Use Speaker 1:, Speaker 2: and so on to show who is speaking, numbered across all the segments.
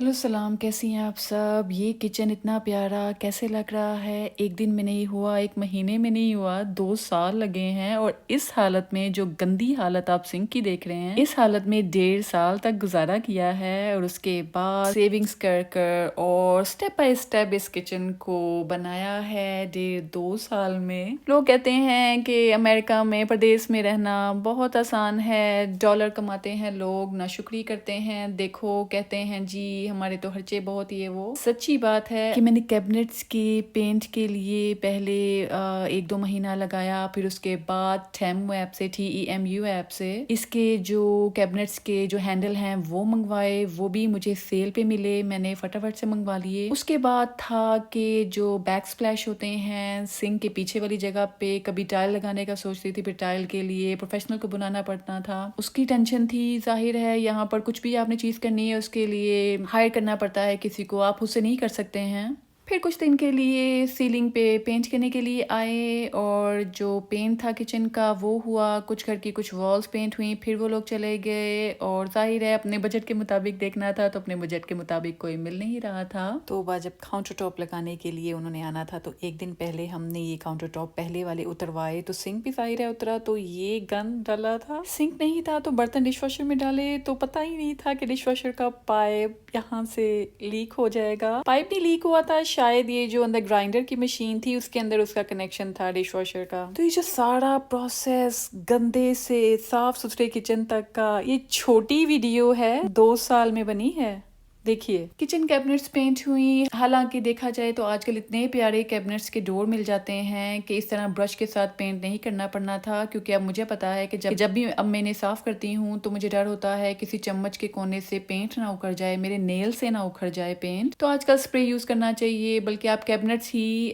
Speaker 1: Hello सलाम, कैसी हैं आप सब। ये किचन इतना प्यारा कैसे लग रहा है। एक दिन में नहीं हुआ, एक महीने में नहीं हुआ, 2 साल लगे हैं। और इस हालत में, जो गंदी हालत आप सिंक की देख रहे हैं, इस हालत में 1.5 साल तक गुजारा किया है। और उसके बाद सेविंग्स कर कर और स्टेप बाय स्टेप इस किचन को बनाया है 1.5-2 साल में। लोग कहते हैं कि अमेरिका में परदेश में रहना बहुत आसान है, डॉलर कमाते हैं लोग, नाशुक्री करते हैं। देखो, कहते हैं जी हमारे तो खर्चे बहुत ही है। वो सच्ची बात है कि मैंने कैबिनेट्स के पेंट के लिए पहले 1-2 महीना लगाया, फिर उसके बाद टेमू ऐप से, TEMU ऐप से इसके जो कैबिनेट्स के जो हैंडल हैं वो मंगवाए। वो भी मुझे सेल पे मिले, मैंने फटाफट से मंगवा लिए। उसके बाद था कि जो बैक स्प्लैश होते हैं सिंक के पीछे वाली जगह पे, कभी टाइल लगाने का सोचती थी, फिर टाइल के लिए प्रोफेशनल को बुलाना पड़ता था, उसकी टेंशन थी। जाहिर है यहाँ पर कुछ भी आपने चीज़ करनी है उसके लिए हायर करना पड़ता है किसी को, आप उससे नहीं कर सकते हैं। फिर कुछ दिन के लिए सीलिंग पे पेंट करने के लिए आए, और जो पेंट था किचन का वो हुआ, कुछ घर की कुछ वॉल्स पेंट हुई, फिर वो लोग चले गए। और जाहिर है अपने बजट के मुताबिक देखना था, तो अपने बजट के मुताबिक कोई मिल नहीं रहा था। तो बाद जब काउंटर टॉप लगाने के लिए उन्होंने आना था, तो एक दिन पहले हमने ये काउंटर टॉप पहले वाले उतरवाए। तो सिंक भी जाहिर है उतरा, तो ये गंद डाला था। सिंक नहीं था तो बर्तन डिश वॉशर में डाले, तो पता ही नहीं था कि डिश वॉशर का पाइप यहाँ से लीक हो जाएगा। पाइप नहीं लीक हुआ था, शायद ये जो अंदर ग्राइंडर की मशीन थी उसके अंदर उसका कनेक्शन था डिश वॉशर का। तो ये जो सारा प्रोसेस गंदे से साफ सुथरे किचन तक का, ये छोटी वीडियो है 2 साल में बनी है। देखिए, किचन कैबिनेट्स पेंट हुई। हालांकि देखा जाए तो आजकल इतने प्यारे कैबिनेट्स के डोर मिल जाते हैं कि इस तरह ब्रश के साथ पेंट नहीं करना पड़ना था, क्योंकि अब मुझे पता है कि जब भी अब मैं इन्हें साफ करती हूँ तो मुझे डर होता है किसी चम्मच के कोने से पेंट ना उखड़ जाए, मेरे नेल से ना उखड़ जाए पेंट। तो आजकल स्प्रे यूज करना चाहिए, बल्कि आप कैबिनेट्स ही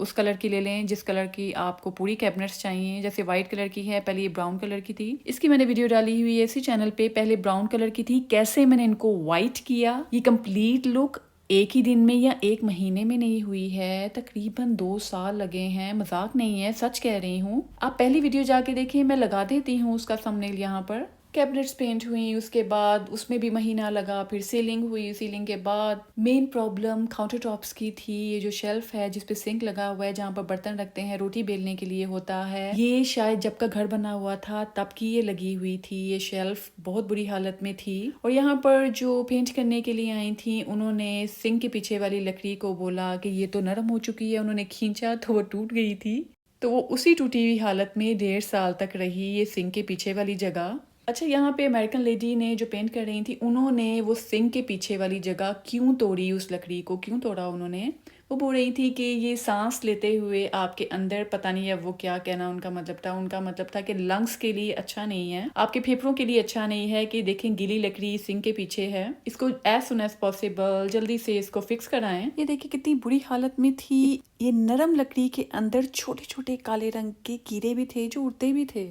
Speaker 1: उस कलर की ले लें जिस कलर की आपको पूरी कैबिनेट्स चाहिए। जैसे व्हाइट कलर की है, पहले ये ब्राउन कलर की थी। इसकी मैंने वीडियो डाली हुई है इसी चैनल पे। पहले ब्राउन कलर की थी, कैसे मैंने इनको व्हाइट किया। ये कंप्लीट लुक एक ही दिन में या एक महीने में नहीं हुई है, तकरीबन 2 साल लगे हैं। मजाक नहीं है, सच कह रही हूँ। आप पहली वीडियो जाके देखिए, मैं लगा देती हूँ उसका थंबनेल यहाँ पर। कैबिनेट्स पेंट हुई, उसके बाद उसमें भी महीना लगा, फिर सीलिंग हुई। सीलिंग के बाद मेन प्रॉब्लम काउंटर टॉप्स की थी। ये जो शेल्फ है जिसपे सिंक लगा हुआ है, जहाँ पर बर्तन रखते हैं, रोटी बेलने के लिए होता है, ये शायद जब का घर बना हुआ था तब की ये लगी हुई थी। ये शेल्फ बहुत बुरी हालत में थी। और यहाँ पर जो पेंट करने के लिए आई थी, उन्होंने सिंक के पीछे वाली लकड़ी को बोला कि ये तो नरम हो चुकी है। उन्होंने खींचा तो वो टूट गई थी। तो वो उसी टूटी हुई हालत में 1.5 साल तक रही, ये सिंक के पीछे वाली जगह। अच्छा, यहाँ पे अमेरिकन लेडी ने जो पेंट कर रही थी, उन्होंने वो सिंक के पीछे वाली जगह क्यों तोड़ी, उस लकड़ी को क्यों तोड़ा उन्होंने। वो बोल रही थी कि ये सांस लेते हुए आपके अंदर, पता नहीं अब वो क्या कहना उनका मतलब था। उनका मतलब था कि लंग्स के लिए अच्छा नहीं है, आपके फेफड़ों के लिए अच्छा नहीं है कि देखें गीली लकड़ी सिंक के पीछे है, इसको एज सुन एज पॉसिबल जल्दी से इसको फिक्स कराएं। ये देखिए कितनी बुरी हालत में थी। ये नरम लकड़ी के अंदर छोटे छोटे काले रंग के कीड़े भी थे जो उड़ते भी थे।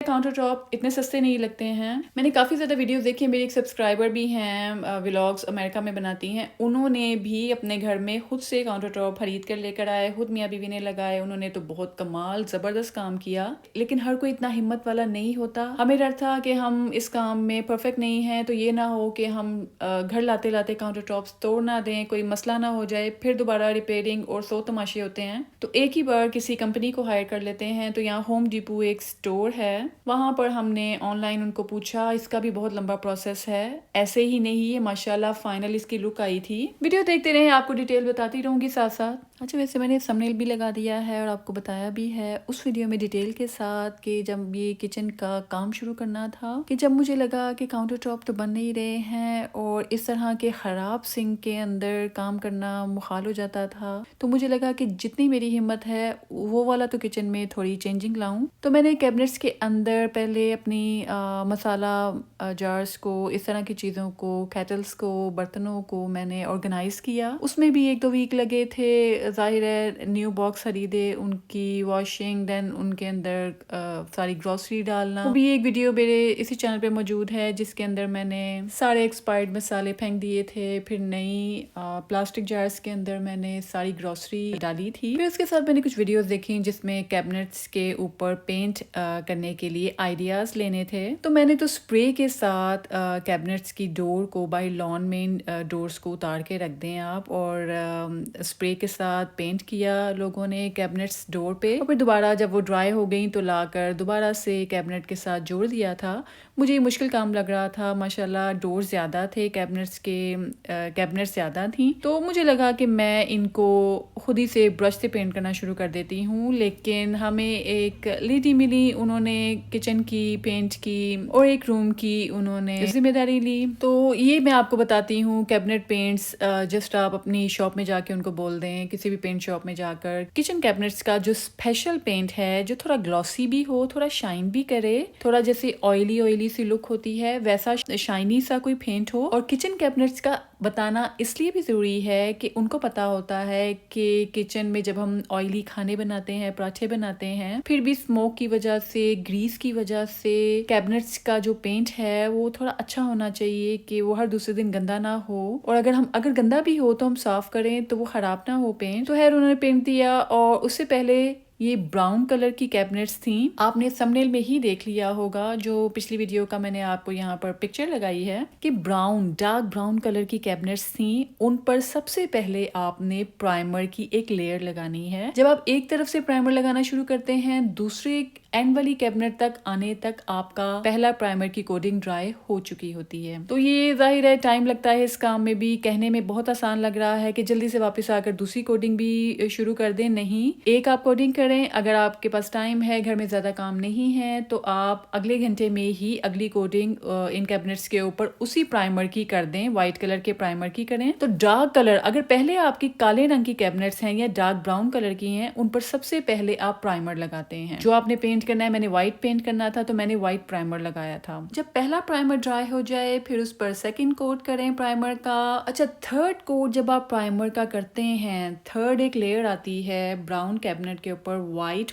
Speaker 1: काउंटर टॉप इतने सस्ते नहीं लगते हैं। मैंने काफ़ी ज़्यादा वीडियोस देखी हैं, मेरी एक सब्सक्राइबर भी हैं, व्लॉग्स अमेरिका में बनाती हैं। उन्होंने भी अपने घर में खुद से काउंटर टॉप खरीद कर लेकर आए, खुद मियाँ बीवी ने लगाए। उन्होंने तो बहुत कमाल ज़बरदस्त काम किया, लेकिन हर कोई इतना हिम्मत वाला नहीं होता। हमें डर था कि हम इस काम में परफेक्ट नहीं हैं, तो ये ना हो कि हम घर लाते लाते काउंटर टॉप्स तोड़ ना दें, कोई मसला ना हो जाए, फिर दोबारा रिपेयरिंग और 100 तमाशे होते हैं। तो एक ही बार किसी कंपनी को हायर कर लेते हैं। तो यहाँ होम डिपो एक स्टोर है, वहाँ पर हमने ऑनलाइन उनको पूछा। इसका भी बहुत लंबा प्रोसेस है, ऐसे ही नहीं है। माशाल्लाह फाइनल इसकी लुक आई थी। वीडियो देखते रहे, आपको डिटेल बताती रहूंगी साथ साथ। अच्छा, वैसे मैंने थंबनेल भी लगा दिया है और आपको बताया भी है उस वीडियो में डिटेल के साथ कि जब ये किचन का काम शुरू करना था, कि जब मुझे लगा कि काउंटर टॉप तो बन नहीं रहे हैं और इस तरह के ख़राब सिंक के अंदर काम करना मुहाल हो जाता था, तो मुझे लगा कि जितनी मेरी हिम्मत है वो वाला तो किचन में थोड़ी चेंजिंग लाऊं। तो मैंने कैबिनेट्स के अंदर पहले अपनी मसाला जार्स को, इस तरह की चीज़ों को, केटल्स को, बर्तनों को मैंने ऑर्गेनाइज किया। उसमें भी 1-2 वीक लगे थे। जाहिर है न्यू बॉक्स खरीदे, उनकी वॉशिंग, देन उनके अंदर सारी ग्रॉसरी डालना। वो भी एक वीडियो मेरे इसी चैनल पे मौजूद है जिसके अंदर मैंने सारे एक्सपायर्ड मसाले फेंक दिए थे, फिर नई प्लास्टिक जार्स के अंदर मैंने सारी ग्रॉसरी डाली थी। फिर उसके साथ मैंने कुछ वीडियोस देखी जिसमें कैबिनेट्स के ऊपर पेंट करने के لیے آئیڈیاز لینے تھے. تو میں نے تو اسپرے کے ساتھ کیبنٹس کی ڈور کو بائی لان مین ڈورس کو اتار کے رکھ دیں آپ, اور اسپرے کے ساتھ پینٹ کیا لوگوں نے کیبنٹس ڈور پہ, اور پھر دوبارہ جب وہ ڈرائی ہو گئیں تو لا کر دوبارہ سے کیبنٹ کے ساتھ جوڑ دیا تھا. مجھے یہ مشکل کام لگ رہا تھا, ماشاءاللہ ڈور زیادہ تھے, کیبنٹس زیادہ تھیں, تو مجھے لگا کہ میں ان کو خود ہی سے برش سے پینٹ کرنا شروع کر دیتی ہوں. لیکن ہمیں ایک لیڈی ملی, انہوں نے کچن کی پینٹ کی اور ایک روم کی انہوں نے ذمہ داری لی. تو یہ میں آپ کو بتاتی ہوں کیبنٹ پینٹس جسٹ آپ اپنی شاپ میں جا کے ان کو بول دیں, کسی بھی پینٹ شاپ میں جا کر کچن کیبنٹس کا جو اسپیشل پینٹ ہے, جو تھوڑا گلوسی بھی ہو, تھوڑا شائن بھی کرے, تھوڑا جیسے آئلی سی لک ہوتی ہے ویسا شائنی سا کوئی پینٹ ہو. اور کچن کیبنٹس کا بتانا اس لیے بھی ضروری ہے کہ ان کو پتا ہوتا ہے کہ کچن میں جب ہم آئلی کھانے بناتے ہیں, پراٹھے بناتے ہیں, پھر بھی اسموک کی وجہ سے, گریس کی وجہ سے کیبنٹس کا جو پینٹ ہے وہ تھوڑا اچھا ہونا چاہیے کہ وہ ہر دوسرے دن گندا نہ ہو, اور اگر گندا بھی ہو تو ہم صاف کریں تو وہ خراب نہ ہو پینٹ. تو خیر انہوں نے پینٹ دیا, اور اس سے پہلے یہ براؤن کلر کی کیبنٹس تھیں. آپ نے تھمبنیل میں ہی دیکھ لیا ہوگا, جو پچھلی ویڈیو کا میں نے آپ کو یہاں پر پکچر لگائی ہے, کہ ڈارک براؤن کلر کی کیبنٹس تھیں. ان پر سب سے پہلے آپ نے پرائمر کی ایک لیئر لگانی ہے. جب آپ ایک طرف سے پرائمر لگانا شروع کرتے ہیں, دوسرے اینڈ والی کیبنٹ تک آنے تک آپ کا پہلا پرائمر کی کوڈنگ ڈرائی ہو چکی ہوتی ہے. تو یہ ظاہر ہے ٹائم لگتا ہے اس کام میں بھی. کہنے میں بہت آسان لگ رہا ہے کہ جلدی سے واپس آ کر دوسری کوڈنگ بھی شروع کر دیں, نہیں, ایک آپ کوڈنگ کریں. اگر آپ کے پاس ٹائم ہے, گھر میں زیادہ کام نہیں ہے, تو آپ اگلے گھنٹے میں ہی اگلی کوڈنگ ان کیبنٹس کے اوپر اسی پرائمر کی کر دیں, وائٹ کلر کے پرائمر کی کریں. تو ڈارک کلر, اگر پہلے آپ کی کالے رنگ کی کیبنٹس ہیں یا ڈارک براؤن کلر کی ہیں, ان پر سب سے پہلے آپ پرائمر لگاتے ہیں. جو آپ نے پینٹ کرنا ہے, میں نے وائٹ پینٹ کرنا تھا تو میں نے وائٹ پرائمر لگایا تھا. جب پہلا پرائمر ڈرائی ہو جائے پھر اس پر سیکنڈ کوٹ کریں پرائمر کا. اچھا, تھرڈ کوٹ جب آپ پرائمر کا کرتے ہیں, تھرڈ ایک لیئر آتی ہے براؤن کیبنٹ کے اوپر وائٹ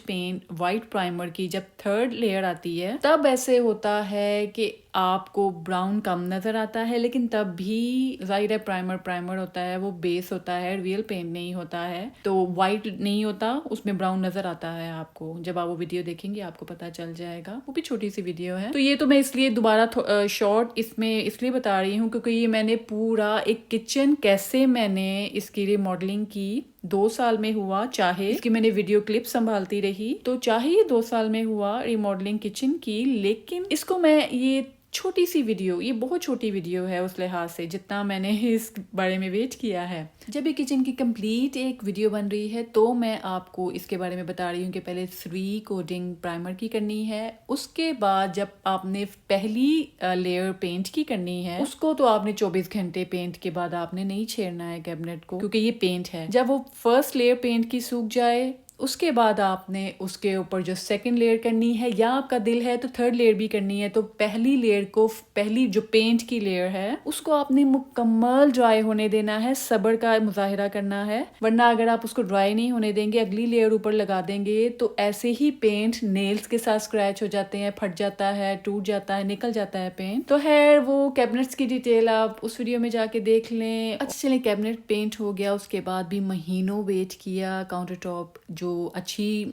Speaker 1: پرائمر کی. جب تھرڈ لیئر آتی ہے تب ایسے ہوتا ہے کہ آپ کو براؤن کم نظر آتا ہے, لیکن تب بھی ظاہر ہے پرائمر ہوتا ہے, وہ بیس ہوتا ہے, ریئل پینٹ نہیں ہوتا ہے, تو وائٹ نہیں ہوتا, اس میں براؤن نظر آتا ہے آپ کو. جب آپ وہ ویڈیو دیکھیں گے آپ کو پتا چل جائے گا, وہ بھی چھوٹی سی ویڈیو ہے. تو یہ تو میں اس لیے دوبارہ شارٹ اس لیے بتا رہی ہوں کیونکہ یہ میں نے پورا ایک کچن کیسے میں نے اس کی ریماڈلنگ کی 2 سال میں ہوا, چاہے اس کی میں نے ویڈیو کلپ سنبھالتی رہی, تو چاہے یہ 2 سال میں ہوا ریماڈلنگ کچن کی, لیکن اس کو میں یہ چھوٹی سی ویڈیو, یہ بہت چھوٹی ویڈیو ہے اس لحاظ سے جتنا میں نے اس بارے میں ویٹ کیا ہے. جب یہ کچن کی کمپلیٹ ایک ویڈیو بن رہی ہے تو میں آپ کو اس کے بارے میں بتا رہی ہوں کہ پہلے 3 کوڈنگ پرائمر کی کرنی ہے. اس کے بعد جب آپ نے پہلی لیئر پینٹ کی کرنی ہے, اس کو تو آپ نے 24 گھنٹے پینٹ کے بعد آپ نے نہیں چھیڑنا ہے کیبنٹ کو, کیونکہ یہ پینٹ ہے. جب وہ فرسٹ لیئر پینٹ کی سوکھ جائے, اس کے بعد آپ نے اس کے اوپر جو سیکنڈ لیئر کرنی ہے, یا آپ کا دل ہے تو تھرڈ لیئر بھی کرنی ہے, تو پہلی لیئر کو, پہلی جو پینٹ کی لیئر ہے اس کو آپ نے مکمل ڈرائی ہونے دینا ہے, صبر کا مظاہرہ کرنا ہے. ورنہ اگر آپ اس کو ڈرائی نہیں ہونے دیں گے, اگلی لیئر اوپر لگا دیں گے, تو ایسے ہی پینٹ نیلز کے ساتھ اسکریچ ہو جاتے ہیں, پھٹ جاتا ہے, ٹوٹ جاتا ہے, نکل جاتا ہے پینٹ. تو خیر وہ کیبنٹس کی ڈیٹیل آپ اس ویڈیو میں جا کے دیکھ لیں. اچھا چلیں, کیبنٹ پینٹ ہو گیا, اس کے بعد بھی مہینوں ویٹ کیا کاؤنٹر ٹاپ جو اچھی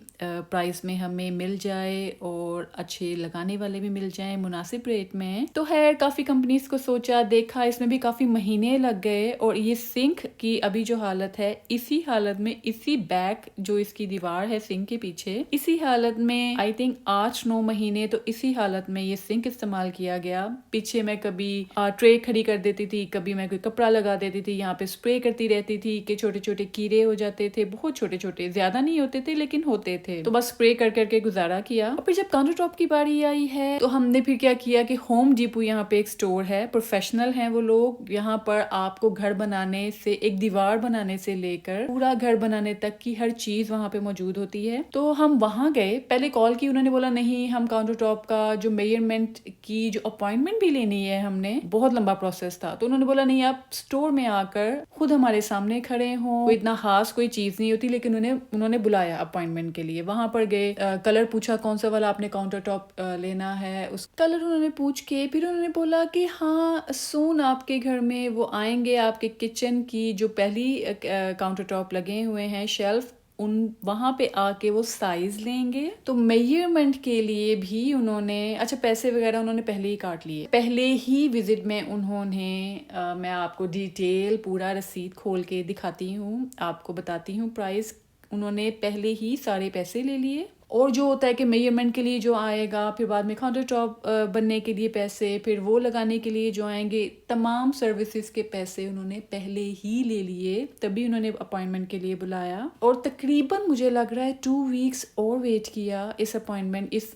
Speaker 1: پرائس میں ہمیں مل جائے اور اچھے لگانے والے بھی مل جائیں مناسب ریٹ میں. تو خیر کافی کمپنیز کو سوچا دیکھا, اس میں بھی کافی مہینے لگ گئے, اور یہ سنک کی ابھی جو حالت ہے, اسی حالت میں, اسی بیک جو اس کی دیوار ہے سنک کے پیچھے, اسی حالت میں آئی تھنک 8-9 مہینے تو اسی حالت میں یہ سنک استعمال کیا گیا. پیچھے میں کبھی ٹرے کھڑی کر دیتی تھی, کبھی میں کوئی کپڑا لگا دیتی تھی, یہاں پہ اسپرے کرتی رہتی تھی کہ چھوٹے چھوٹے کیڑے ہو جاتے تھے, بہت چھوٹے چھوٹے, زیادہ نہیں ہوتے تھے لیکن ہوتے تھے, تو بس اسپرے کر کر کے گزارا کیا. اور پھر جب کاؤنٹر ٹاپ کی باری آئی ہے تو ہم نے پھر کیا کیا کہ ہوم ڈیپو یہاں پہ ایک سٹور ہے, پروفیشنل ہیں وہ لوگ, یہاں پر آپ کو گھر بنانے سے, ایک دیوار بنانے سے لے کر پورا گھر بنانے تک کی ہر چیز وہاں پہ موجود ہوتی ہے. تو ہم وہاں گئے, پہلے کال کی, انہوں نے بولا نہیں, ہم کاؤنٹر ٹاپ کا جو میجرمنٹ کی جو اپوائنٹمنٹ بھی لینی ہے, ہم نے بہت لمبا پروسیس تھا, تو انہوں نے بولا نہیں, آپ سٹور میں آ کر خود ہمارے سامنے کھڑے ہوں, کوئی اتنا خاص کوئی چیز نہیں ہوتی, لیکن انہوں نے بلایا اپوائنٹمنٹ کے لیے. وہاں پر گئے, کلر پوچھا کون سا والا آپ نے کاؤنٹر ٹاپ لینا ہے, اس کلر انہوں نے پوچھ کے پھر انہوں نے بولا کہ ہاں سون آپ کے گھر میں وہ آئیں گے, آپ کے کچن کی جو پہلی کاؤنٹر ٹاپ لگے ہوئے ہیں شیلف ان وہاں پہ آ کے وہ سائز لیں گے. تو میجرمنٹ کے لیے بھی انہوں نے اچھا پیسے وغیرہ انہوں نے پہلے ہی کاٹ لیے. پہلے ہی وزٹ میں انہوں نے میں آپ کو ڈیٹیل پورا رسید کھول کے دکھاتی ہوں, آپ کو بتاتی ہوں پرائز. انہوں نے پہلے ہی سارے پیسے لے لیے. اور جو ہوتا ہے کہ میجرمنٹ کے لیے جو آئے گا, پھر بعد میں کاؤنٹر ٹاپ بننے کے لیے پیسے, پھر وہ لگانے کے لیے جو آئیں گے, تمام سروسز کے پیسے انہوں نے پہلے ہی لے لیے. تبھی انہوں نے اپوائنٹمنٹ کے لیے بلایا, اور تقریباً مجھے لگ رہا ہے 2 ویکس اور ویٹ کیا اس اپوائنٹمنٹ, اس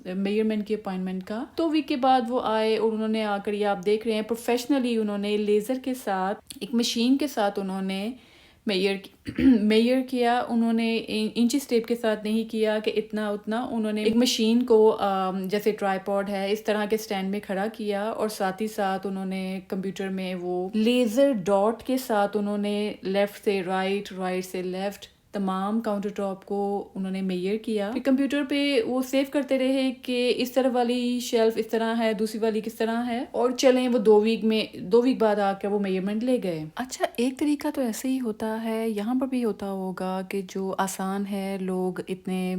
Speaker 1: میجرمنٹ کی اپوائنٹمنٹ کا. 2 ویک کے بعد وہ آئے, اور انہوں نے آ کر یہ آپ دیکھ رہے ہیں پروفیشنلی انہوں نے لیزر کے ساتھ ایک مشین کے ساتھ انہوں نے میئر کیا. انہوں نے انچز ٹیپ کے ساتھ نہیں کیا کہ اتنا اتنا. انہوں نے ایک مشین کو جیسے ٹرائی پوڈ ہے اس طرح کے سٹینڈ میں کھڑا کیا, اور ساتھ ہی ساتھ انہوں نے کمپیوٹر میں وہ لیزر ڈاٹ کے ساتھ انہوں نے لیفٹ سے رائٹ, رائٹ سے لیفٹ تمام کاؤنٹر ٹاپ کو انہوں نے میئر کیا. پھر کمپیوٹر پہ وہ سیو کرتے رہے کہ اس طرح والی شیلف اس طرح ہے, دوسری والی کس طرح ہے, اور چلیں وہ 2 ویک بعد آ کے وہ میجرمنٹ لے گئے. اچھا ایک طریقہ تو ایسے ہی ہوتا ہے, یہاں پر بھی ہوتا ہوگا کہ جو آسان ہے, لوگ اتنے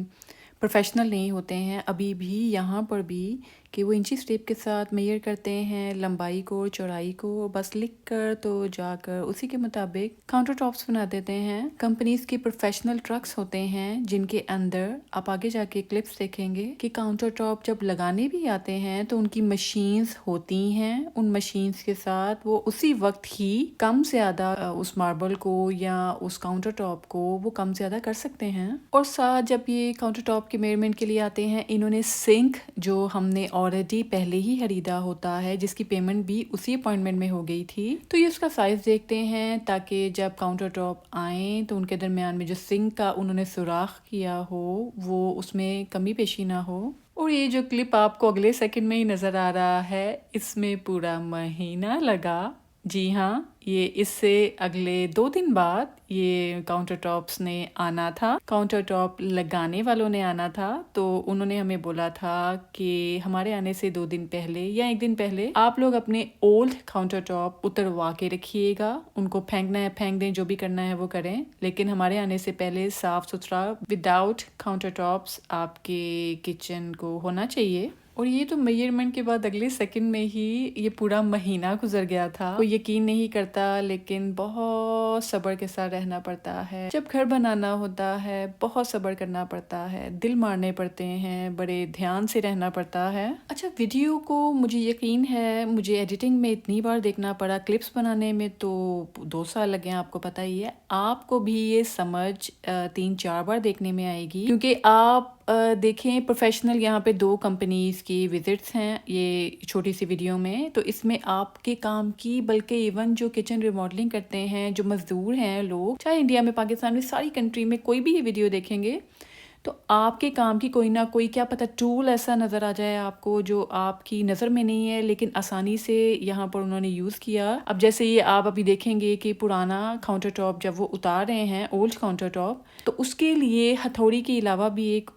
Speaker 1: پروفیشنل نہیں ہوتے ہیں ابھی بھی یہاں پر بھی, کہ وہ انچی ٹیپ کے ساتھ میئر کرتے ہیں لمبائی کو, چوڑائی کو, بس لکھ کر تو جا کر اسی کے مطابق کاؤنٹر ٹاپس بنا دیتے ہیں. کمپنیز کے پروفیشنل ٹرکس ہوتے ہیں جن کے اندر آپ آگے جا کے کلپس دیکھیں گے کہ کاؤنٹر ٹاپ جب لگانے بھی آتے ہیں تو ان کی مشینز ہوتی ہیں. ان مشینز کے ساتھ وہ اسی وقت ہی کم زیادہ اس ماربل کو یا اس کاؤنٹر ٹاپ کو وہ کم زیادہ کر سکتے ہیں. اور ساتھ جب یہ کاؤنٹر ٹاپ کے میجرمنٹ کے لیے آتے ہیں, انہوں نے سنک جو ہم نے آلریڈی پہلے ہی خریدا ہوتا ہے, جس کی پیمنٹ بھی اسی اپوائنٹمنٹ میں ہو گئی تھی, تو یہ اس کا سائز دیکھتے ہیں تاکہ جب کاؤنٹر ٹاپ آئیں تو ان کے درمیان میں جو سنک کا انہوں نے سوراخ کیا ہو وہ اس میں کمی بیشی نہ ہو. اور یہ جو کلپ آپ کو اگلے سیکنڈ میں ہی نظر آ رہا ہے, اس میں پورا مہینہ لگا. جی ہاں, یہ اس سے اگلے 2 دن بعد یہ کاؤنٹر ٹاپس نے آنا تھا, کاؤنٹر ٹاپ لگانے والوں نے آنا تھا. تو انہوں نے ہمیں بولا تھا کہ ہمارے آنے سے 2 دن پہلے یا 1 دن پہلے آپ لوگ اپنے اولڈ کاؤنٹر ٹاپ اتروا کے رکھیے گا, ان کو پھینکنا ہے پھینک دیں, جو بھی کرنا ہے وہ کریں, لیکن ہمارے آنے سے پہلے صاف ستھرا وداؤٹ کاؤنٹر ٹاپس آپ کے کچن کو ہونا چاہیے. اور یہ تو میجرمنٹ کے بعد اگلے سیکنڈ میں ہی یہ پورا مہینہ گزر گیا تھا. کوئی یقین نہیں کرتا, لیکن بہت صبر کے ساتھ رہنا پڑتا ہے. جب گھر بنانا ہوتا ہے بہت صبر کرنا پڑتا ہے, دل مارنے پڑتے ہیں, بڑے دھیان سے رہنا پڑتا ہے. اچھا ویڈیو کو مجھے یقین ہے مجھے ایڈیٹنگ میں اتنی بار دیکھنا پڑا, کلپس بنانے میں تو 2 سال لگے ہیں, آپ کو پتہ ہی ہے. آپ کو بھی یہ سمجھ 3-4 بار دیکھنے میں آئے گی, کیونکہ آپ دیکھیں پروفیشنل یہاں پہ 2 کمپنیز کی وزٹس ہیں یہ چھوٹی سی ویڈیو میں, تو اس میں آپ کے کام کی بلکہ ایون جو کچن ریماڈلنگ کرتے ہیں جو مزدور ہیں لوگ, چاہے انڈیا میں, پاکستان میں, ساری کنٹری میں کوئی بھی یہ ویڈیو دیکھیں گے تو آپ کے کام کی کوئی نہ کوئی کیا پتہ ٹول ایسا نظر آ جائے آپ کو جو آپ کی نظر میں نہیں ہے, لیکن آسانی سے یہاں پر انہوں نے یوز کیا. اب جیسے یہ آپ ابھی دیکھیں گے کہ پرانا کاؤنٹر ٹاپ جب وہ اتار رہے ہیں, اولڈ کاؤنٹر ٹاپ, تو اس کے لیے ہتھوڑی کے علاوہ بھی ایک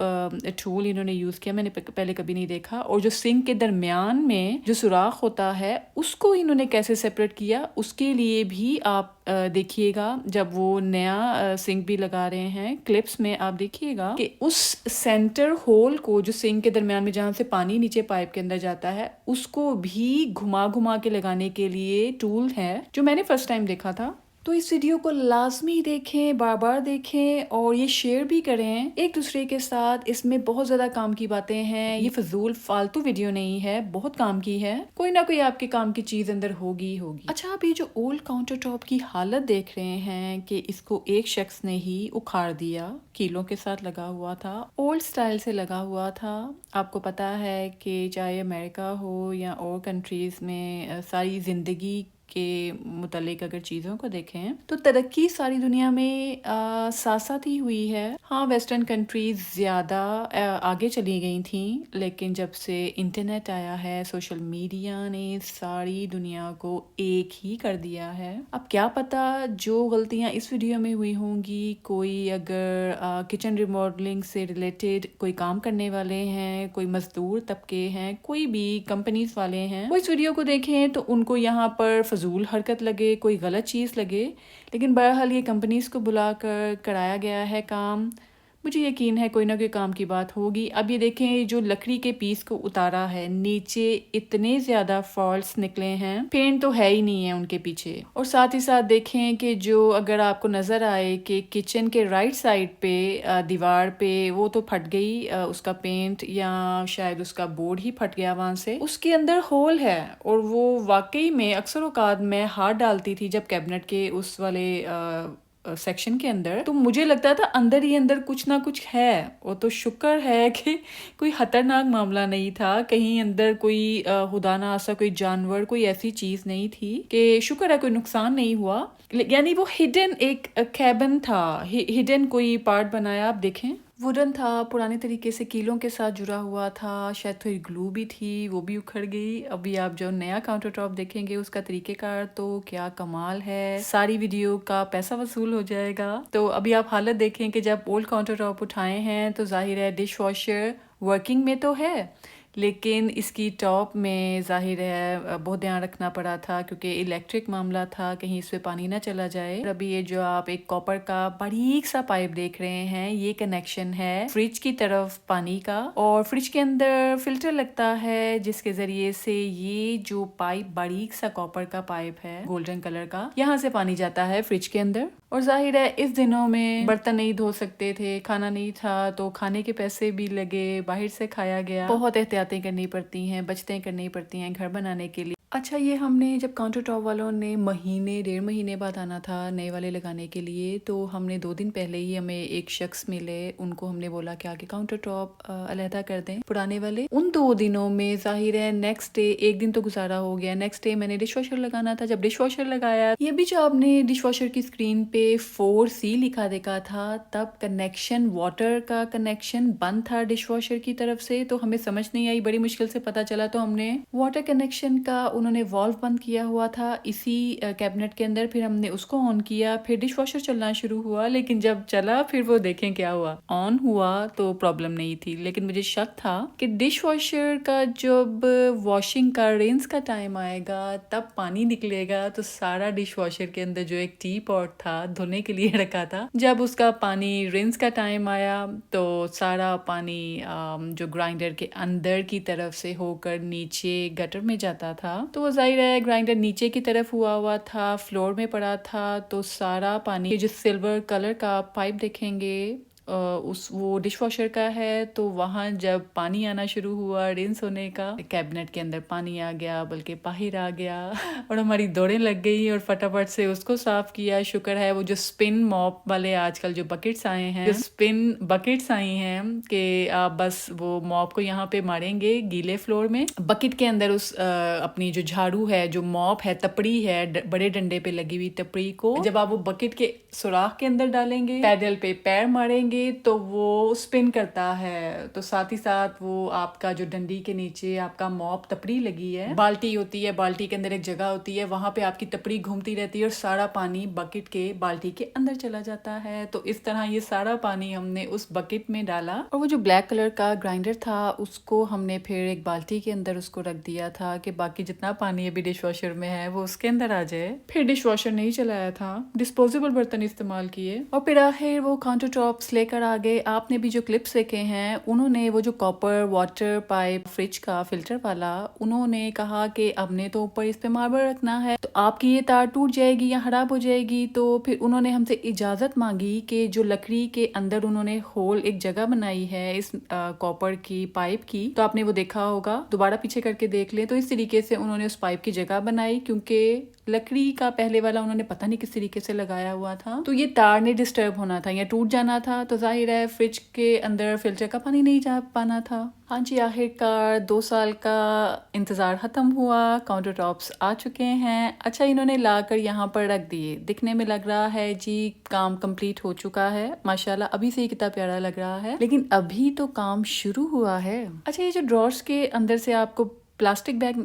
Speaker 1: ٹول انہوں نے یوز کیا, میں نے پہلے کبھی نہیں دیکھا. اور جو سنک کے درمیان میں جو سوراخ ہوتا ہے اس کو انہوں نے کیسے سیپریٹ کیا, اس کے لیے بھی آپ دیکھیے گا جب وہ نیا سنک بھی لگا رہے ہیں. کلپس میں آپ دیکھیے گا کہ اس سینٹر ہول کو جو سنک کے درمیان میں جہاں سے پانی نیچے پائپ کے اندر جاتا ہے, اس کو بھی گھما گھما کے لگانے کے لیے ٹول ہے جو میں نے فرسٹ ٹائم دیکھا تھا. تو اس ویڈیو کو لازمی دیکھیں, بار بار دیکھیں, اور یہ شیئر بھی کریں ایک دوسرے کے ساتھ. اس میں بہت زیادہ کام کی باتیں ہیں, یہ فضول فالتو ویڈیو نہیں ہے, بہت کام کی ہے, کوئی نہ کوئی آپ کے کام کی چیز اندر ہوگی. اچھا آپ یہ جو اولڈ کاؤنٹر ٹاپ کی حالت دیکھ رہے ہیں کہ اس کو ایک شخص نے ہی اکھاڑ دیا, کیلوں کے ساتھ لگا ہوا تھا, اولڈ سٹائل سے لگا ہوا تھا. آپ کو پتا ہے کہ چاہے امریکہ ہو یا اور کنٹریز میں ساری زندگی کے متعلق اگر چیزوں کو دیکھیں تو ترقی ساری دنیا میں ساتھ ساتھ ہی ہوئی ہے. ہاں ویسٹرن کنٹریز زیادہ آگے چلی گئی تھیں, لیکن جب سے انٹرنیٹ آیا ہے, سوشل میڈیا نے ساری دنیا کو ایک ہی کر دیا ہے. اب کیا پتا جو غلطیاں اس ویڈیو میں ہوئی ہوں گی, کوئی اگر کچن ریماڈلنگ سے ریلیٹڈ کوئی کام کرنے والے ہیں, کوئی مزدور طبقے ہیں, کوئی بھی کمپنیز والے ہیں, وہ اس ویڈیو کو دیکھیں تو ان کو یہاں پر فضول حرکت لگے، کوئی غلط چیز لگے، لیکن بہرحال یہ کمپنیز کو بلا کر کرایا گیا ہے کام. مجھے یقین ہے کوئی نہ کوئی کام کی بات ہوگی. اب یہ دیکھیں جو لکڑی کے پیس کو اتارا ہے، نیچے اتنے زیادہ فالٹس نکلے ہیں، پینٹ تو ہے ہی نہیں ہے ان کے پیچھے. اور ساتھ ہی ساتھ دیکھیں کہ جو اگر آپ کو نظر آئے کہ کچن کے رائٹ سائڈ پہ دیوار پہ وہ تو پھٹ گئی اس کا پینٹ، یا شاید اس کا بورڈ ہی پھٹ گیا وہاں سے. اس کے اندر ہول ہے، اور وہ واقعی میں اکثر اوقات میں ہاتھ ڈالتی تھی جب کیبنٹ کے اس والے سیکشن کے اندر، تو مجھے لگتا تھا اندر ہی اندر کچھ نہ کچھ ہے. وہ تو شکر ہے کہ کوئی خطرناک معاملہ نہیں تھا، کہیں اندر کوئی خدا نہ خواستہ کوئی جانور، کوئی ایسی چیز نہیں تھی، کہ شکر ہے کوئی نقصان نہیں ہوا. یعنی وہ ہڈن ایک کیبن تھا، ہڈن کوئی پارٹ بنایا. آپ دیکھیں ووڈن تھا، پرانے طریقے سے کیلوں کے ساتھ جڑا ہوا تھا، شاید تھوڑی گلو بھی تھی، وہ بھی اکھڑ گئی. ابھی آپ جو نیا کاؤنٹر ٹاپ دیکھیں گے اس کا طریقہ کار تو کیا کمال ہے، ساری ویڈیو کا پیسہ وصول ہو جائے گا. تو ابھی آپ حالت دیکھیں کہ جب اولڈ کاؤنٹر ٹاپ اٹھائے ہیں تو ظاہر ہے ڈش واشر ورکنگ میں تو ہے، لیکن اس کی ٹاپ میں ظاہر ہے بہت دھیان رکھنا پڑا تھا کیونکہ الیکٹرک معاملہ تھا، کہیں اس پہ پانی نہ چلا جائے. ابھی یہ جو آپ ایک کاپر کا باریک سا پائپ دیکھ رہے ہیں، یہ کنیکشن ہے فریج کی طرف پانی کا، اور فریج کے اندر فلٹر لگتا ہے جس کے ذریعے سے یہ جو پائپ باریک سا کاپر کا پائپ ہے گولڈن کلر کا، یہاں سے پانی جاتا ہے فریج کے اندر. اور ظاہر ہے اس دنوں میں برتن نہیں دھو سکتے تھے، کھانا نہیں تھا، تو کھانے کے پیسے بھی لگے، باہر سے کھایا گیا. بہت احتیاطیں کرنی پڑتی ہیں، بچتیں کرنی پڑتی ہیں گھر بنانے کے لیے. اچھا، یہ ہم نے جب کاؤنٹر ٹاپ والوں نے مہینے 1.5 مہینے بعد آنا تھا نئے والے لگانے کے لیے، تو ہم نے 2 دن پہلے ہی ہمیں ایک شخص ملے، ان کو ہم نے بولا کہ آگے کاؤنٹر ٹاپ علیحدہ کر دیں پرانے والے. ان 2 دنوں میں ظاہر ہے نیکسٹ ڈے، ایک دن تو گزارا ہو گیا، نیکسٹ ڈے میں نے ڈش واشر لگانا تھا. جب ڈش واشر لگایا، یہ بھی جو آپ نے ڈش واشر کی اسکرین پہ 4C لکھا دیکھا تھا، تب کنیکشن واٹر کا کنیکشن بند تھا ڈش واشر کی طرف سے. تو ہمیں سمجھ نہیں آئی، بڑی مشکل سے پتا چلا، تو ہم نے واٹر کنیکشن کا انہوں نے والو بند کیا ہوا تھا اسی کیبنٹ کے اندر، پھر ہم نے اس کو آن کیا، پھر ڈش واشر چلنا شروع ہوا. لیکن جب چلا پھر وہ دیکھیں کیا ہوا، آن ہوا تو پرابلم نہیں تھی، لیکن مجھے شک تھا کہ ڈش واشر کا جب واشنگ کا رینس کا ٹائم آئے گا تب پانی نکلے گا، تو سارا ڈش واشر کے اندر جو ایک ٹی پاٹ تھا دھونے کے لیے رکھا تھا، جب اس کا پانی رینس کا ٹائم آیا تو سارا پانی جو گرائنڈر کے اندر کی طرف سے ہو کر نیچے گٹر میں جاتا تھا. تو وہ ظاہر ہے گرائنڈر نیچے کی طرف ہوا تھا، فلور میں پڑا تھا، تو سارا پانی جو سلور کلر کا پائپ دیکھیں گے وہ ڈش واشر کا ہے. تو وہاں جب پانی آنا شروع ہوا رینس ہونے کا، کیبنٹ کے اندر پانی آ گیا، بلکہ باہر آ گیا، اور ہماری دوڑیں لگ گئی اور فٹافٹ سے اس کو صاف کیا. شکر ہے وہ جو اسپن موپ والے آج کل جو بکٹس آئے ہیں، جو اسپن بکٹس آئی ہیں کہ آپ بس وہ موپ کو یہاں پہ ماریں گے گیلے فلور میں، بکٹ کے اندر اس اپنی جو جھاڑو ہے، جو موپ ہے، تپڑی ہے بڑے ڈنڈے پہ لگی ہوئی تپڑی کو، جب آپ وہ بکٹ کے سوراخ کے اندر ڈالیں گے، پیڈل پہ پیر ماریں گے تو وہ سپن کرتا ہے. تو ساتھ ہی ساتھ وہ آپ کا جو ڈنڈی کے نیچے آپ کا موپ تپڑی لگی ہے، بالٹی ہوتی ہے، بالٹی کے اندر ایک جگہ ہوتی ہے، وہاں پہ آپ کی تپڑی گھومتی رہتی ہے اور سارا پانی بکٹ کے بالٹی کے اندر چلا جاتا ہے. تو اس طرح یہ سارا پانی ہم نے اس بکٹ میں ڈالا، اور وہ جو بلیک کلر کا گرائنڈر تھا اس کو ہم نے پھر ایک بالٹی کے اندر اس کو رکھ دیا تھا کہ باقی جتنا پانی ابھی ڈش واشر میں ہے وہ اس کے اندر آ جائے. پھر ڈش واشر نہیں چلایا تھا، ڈسپوزیبل برتن استعمال کیے، اور پھر آخر وہ کاؤنٹر ٹاپس لے کر آگے. آپ نے بھی جو کلپس دیکھے ہیں، انہوں نے وہ جو کاپر واٹر پائپ فریج کا فلٹر والا، انہوں نے کہا کہ اب نے تو اوپر اس پہ ماربل رکھنا ہے، تو آپ کی یہ تار ٹوٹ جائے گی یا خراب ہو جائے گی. تو پھر انہوں نے ہم سے اجازت مانگی کہ جو لکڑی کے اندر انہوں نے ہول ایک جگہ بنائی ہے اس کاپر کی پائپ کی، تو آپ نے وہ دیکھا ہوگا، دوبارہ پیچھے کر کے دیکھ لیں. تو اس طریقے سے انہوں نے اس پائپ کی جگہ بنائی، کیونکہ لکڑی کا پہلے والا انہوں نے پتہ نہیں کس طریقے سے لگایا ہوا تھا، تو یہ تار نہیں ڈسٹرب ہونا تھا یا ٹوٹ جانا تھا، تو ظاہر ہے فریج کے اندر فلٹر کا پانی نہیں جا پانا تھا. ہاں جی، آخر کار 2 سال کا انتظار ختم ہوا، کاؤنٹر ٹاپس آ چکے ہیں. اچھا، انہوں نے لا کر یہاں پر رکھ دیے، دکھنے میں لگ رہا ہے جی کام کمپلیٹ ہو چکا ہے، ماشاءاللہ ابھی سے ہی کتنا پیارا لگ رہا ہے، لیکن ابھی تو کام شروع ہوا ہے. اچھا، یہ جو ڈرورز کے اندر سے آپ کو प्लास्टिक बैग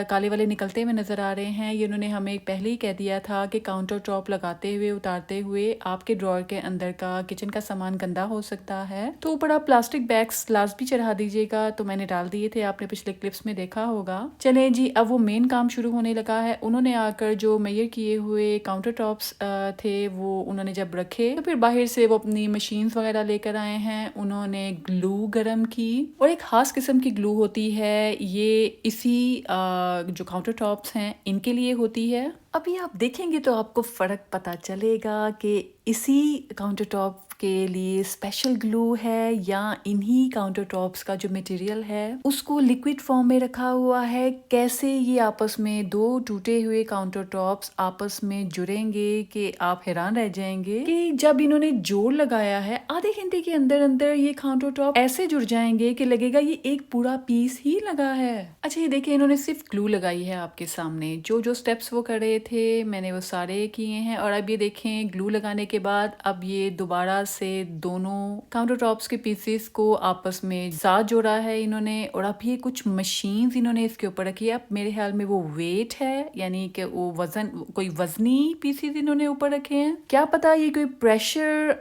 Speaker 1: काले वाले निकलते हुए नजर आ रहे हैं। ये उन्होंने हमें पहले ही कह दिया था कि काउंटर टॉप लगाते हुए उतारते हुए आपके ड्रॉअर के अंदर का किचन का सामान गंदा हो सकता है, तो ऊपर आप प्लास्टिक बैग्स लाजमी चढ़ा दीजिएगा। तो मैंने डाल दिए थे, आपने पिछले क्लिप्स में देखा होगा। चले जी, अब वो मेन काम शुरू होने लगा है। उन्होंने आकर जो मेजर किए हुए काउंटर टॉप्स थे वो उन्होंने जब रखे तो फिर बाहर से वो अपनी मशीन्स वगैरह लेकर आए हैं। उन्होंने ग्लू गर्म की और एक खास किस्म की ग्लू होती है, ये इसी जो काउंटर टॉप्स हैं इनके लिए होती है। अभी आप देखेंगे तो आपको फर्क पता चलेगा कि इसी काउंटर टॉप के लिए स्पेशल ग्लू है या इन्हीं काउंटर टॉप्स का जो मटेरियल है उसको लिक्विड फॉर्म में रखा हुआ है। कैसे ये आपस में दो टूटे हुए काउंटर टॉप्स आपस में जुड़ेंगे कि आप हैरान रह जाएंगे कि जब इन्होंने जोड़ लगाया है आधे घंटे के अंदर अंदर ये काउंटर टॉप ऐसे जुड़ जाएंगे कि लगेगा ये एक पूरा पीस ही लगा है। अच्छा, ये देखिए, इन्होंने सिर्फ ग्लू लगाई है आपके सामने। जो जो स्टेप्स वो कर रहे थे मैंने वो सारे किए हैं। और अब ये देखें, ग्लू लगाने के बाद अब ये दोबारा से दोनों काउंटर टॉप्स के पीसेस को आपस में साथ जोड़ा है इन्होंने। और अब ये कुछ मशीन्स इन्होंने इसके ऊपर रखी है। अब मेरे ख्याल में वो वेट है, यानी कि वो वजन, कोई वजनी पीसेस इन्होंने ऊपर रखे हैं। क्या पता ये कोई प्रेशर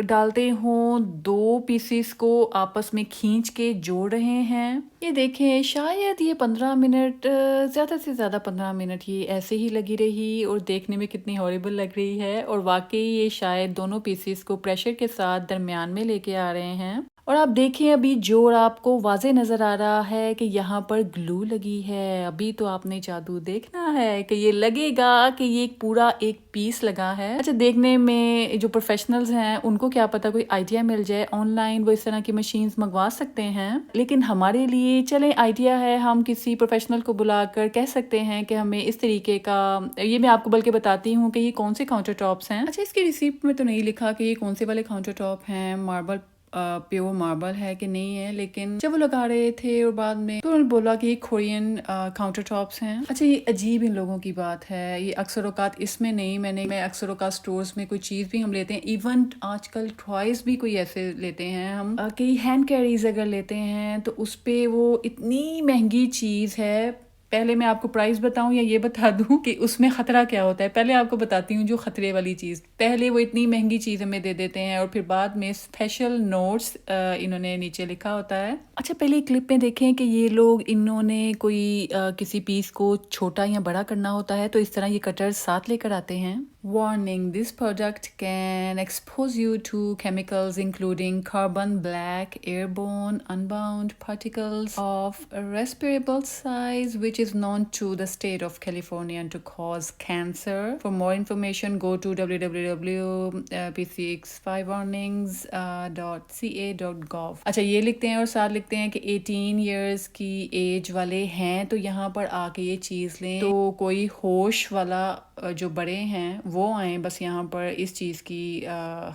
Speaker 1: डालते हों, दो पीसेस को आपस में खींच के जोड़ रहे हैं। ये देखें, शायद ये 15 मिनट, ज़्यादा से ज़्यादा 15 मिनट ये ऐसे ही लगी रही और देखने में कितनी हॉरिबल लग रही है। और वाकई ये शायद दोनों पीसेस को प्रेशर के साथ दरमियान में लेके आ रहे हैं। और आप देखें, अभी जोड़ आपको वाजे नजर आ रहा है कि यहाँ पर ग्लू लगी है। अभी तो आपने जादू देखना है कि ये लगेगा कि ये एक पूरा एक पीस लगा है। अच्छा, देखने में जो प्रोफेशनल्स हैं उनको क्या पता कोई आइडिया मिल जाए, ऑनलाइन वो इस तरह की मशीन्स मंगवा सकते हैं। लेकिन हमारे लिए चलें, आइडिया है, हम किसी प्रोफेशनल को बुलाकर कह सकते हैं कि हमें इस तरीके का, ये मैं आपको बल्कि बताती हूँ कि ये कौन से काउंटर टॉप्स हैं। अच्छा, इसकी रिसिप्ट में तो नहीं लिखा कि ये कौन से वाले काउंटर टॉप हैं, मार्बल प्योर मार्बल है कि नहीं है, लेकिन जब वो लगा रहे थे और बाद में तो उन्होंने बोला कि ये कोरियन काउंटर टॉप्स हैं। अच्छा, ये अजीब इन लोगों की बात है, ये अक्सर औकात इसमें नहीं, मैं अक्सर औकात स्टोर्स में कोई चीज़ भी हम लेते हैं, इवन आजकल टॉयज भी कोई ऐसे लेते हैं हम, कई हैंड कैरीज अगर लेते हैं तो उस पे वो इतनी महंगी चीज़ है। पहले मैं आपको प्राइस बताऊं या ये बता दूं कि उसमें खतरा क्या होता है। पहले आपको बताती हूँ जो खतरे वाली चीज़। पहले वो इतनी महंगी चीज़ हमें दे देते हैं और फिर बाद में स्पेशल नोट्स इन्होंने नीचे लिखा होता है। अच्छा, पहले क्लिप में देखें कि ये लोग, इन्होंने कोई किसी पीस को छोटा या बड़ा करना होता है तो इस तरह ये कटर साथ लेकर आते हैं। Warning, this product can expose you to chemicals including carbon black, airborne, unbound particles of a respirable size which is known to the state of California to cause cancer. For more information, go to www.pc5warnings.ca.gov. अच्छा, ये लिखते हैं और साथ लिखते हैं कि 18 years की एज वाले हैं तो यहाँ पर आके ये चीज़ लें। तो कोई होश वाला जो बड़े हैं वो आए बस यहाँ पर इस चीज़ की